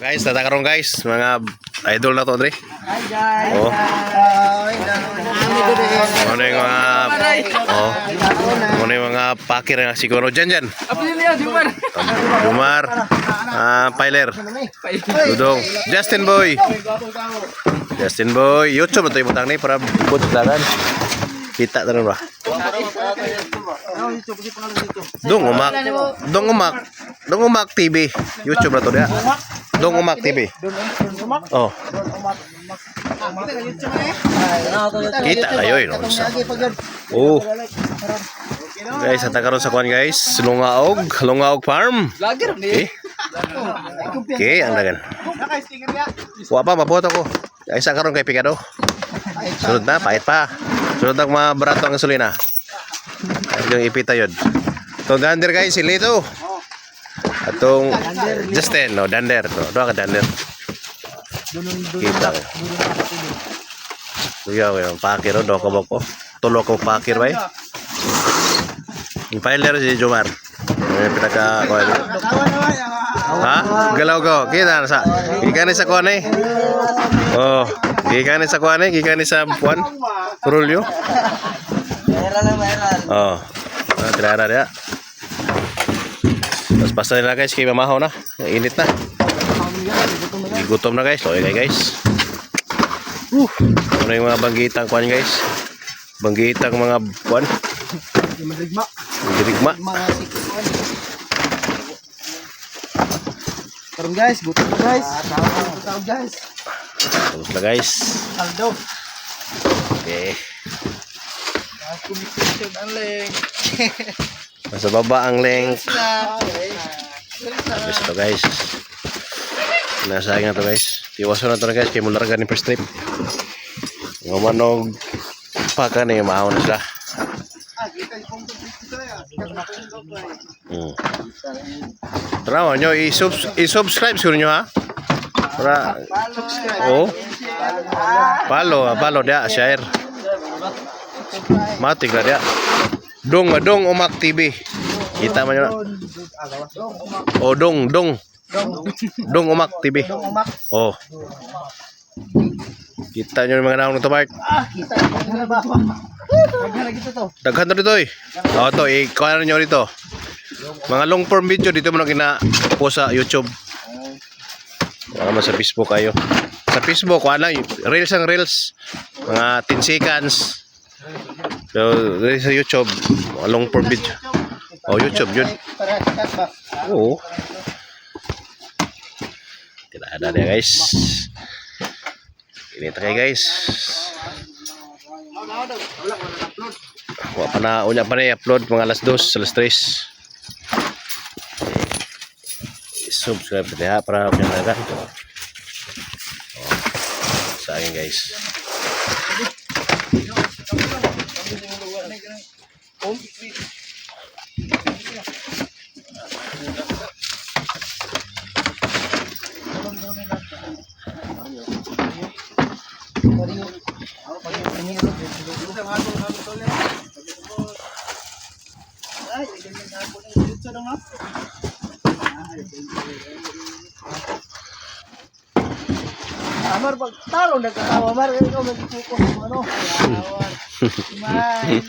Guys, tatakaroon guys, mga idol na to, Dre. Hi guys. Oh. Hi. Ano yung mga ano yung mga pakir na siguro dyan. Jumar, Piler, Dudong, Justin Boy, YouTube na ito yung butang ni para bukod sa kita tanong ba? Dong Umak TV, YouTube na to dia. Dong Umak TV. Oh. Kita kayo yun. Oh. Guys, at karon sa kuan guys, Lungaog Farm. Okay, ang dagan. Wa pa mabuhat ako. Ay sa karon kay Picado. Sunod na, pahit pa. Sunod na mabarato ang gasolina. Ay yung ipita yun. Itong Dander guys, si Lito. Atong Justin, no, Dander. Doa ka Dander. Kita ko. Tuyaw yung pakir o, doa ka ba ko? Tulo ko pakir ba eh? Yung Piler si Jumar. Yung pinaka... Ha? Galaw ko. Kita na sa... Gikan sa kuwan eh. Oh. Gikan sa kuwan eh. Gikan sa kuwan. Rulyo. Oh. Tira dia. Tapos basta nila guys. Kaya mamahaw na. Init na. Gutom na guys. Loy guys. Ano yung mga banggitang kuwan guys? Banggitang mga kuwan. Madirigma. Karon guys, gutom na guys. Tawag guys. Tapos na guys. Saldo. Okay. Kumitin ang link. Nasa baba ang link. Tapos ito guys. Nasayang na ito guys. Tiwaso na ito na guys. Kaya mula ganin first trip. Yung manog paka na yung maaw na sila. Tara nyo, i-subscribe siguro nyo ha. Para, oh. Follow dia, share. Matik na dia. Dong Umak TV. Kita mo nyo na. Oh, Dong Umak TV. Oh. Kita nyo yung mga naong nito, Mark. Kita na ba? Daghan kita to. Daghan to dito eh. O to, ikuha na nyo dito. Mga long form video dito mo na kina-post sa YouTube. Wala naman sa Facebook kayo. Sa Facebook, wala reels ang reels. Mga 10 seconds. So, sa YouTube, mga long form video. O, YouTube yun. Oo. Tila na guys. Inita kayo guys. Wala pa na, unya pa na i-upload mga alas 2, alas 3. Subscribe na para maganda sa akin guys. Amar pag talo nagkatawa mar ikaw magfocus ano. Man.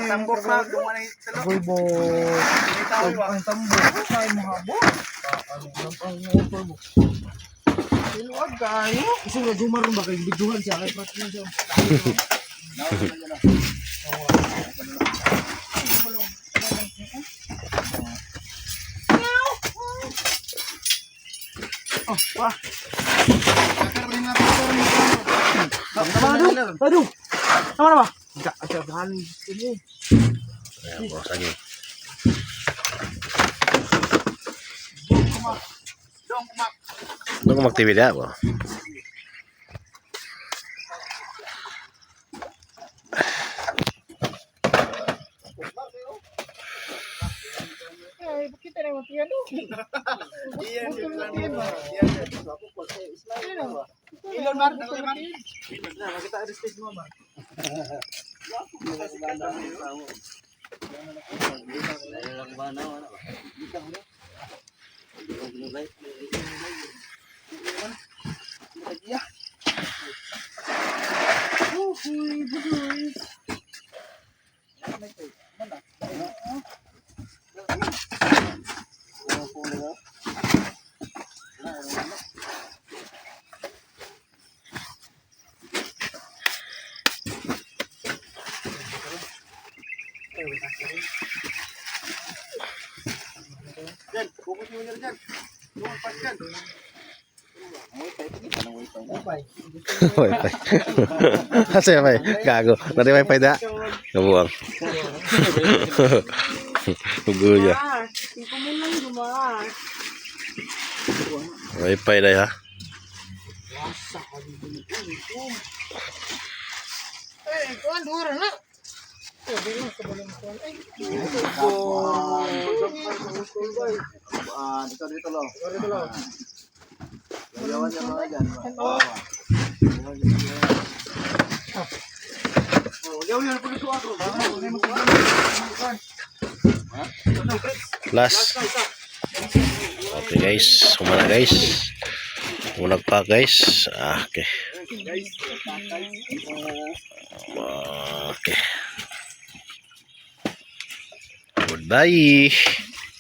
Tambok na gumanay sa loob. Bulbo. Ang tambok ay mahabo. Iluwag kayo. Kasi nga dumaron ba kayo biduhan siya kay prat niya. Oh, wah. Aduh. Sama na ba? Enggak, ada bahan ini. Ayan, boss, lagi. Doon mag-activity po. Ay, kita na mati ano? Iyan. Ilon mar, na kita ada stage mo mar. Jan, fokus mo niya dyan. Lumpas dyan. Wifi. Asa yung wifi? Gago. Nari wifi da? Kabuang. Uguya. Wifi da ya. Eh, kuan dura na. Dito lo. Yawan yang mga dyan. Last. Okay guys. Humana guys. Umunag pa guys. Okay. Okay. Goodbye.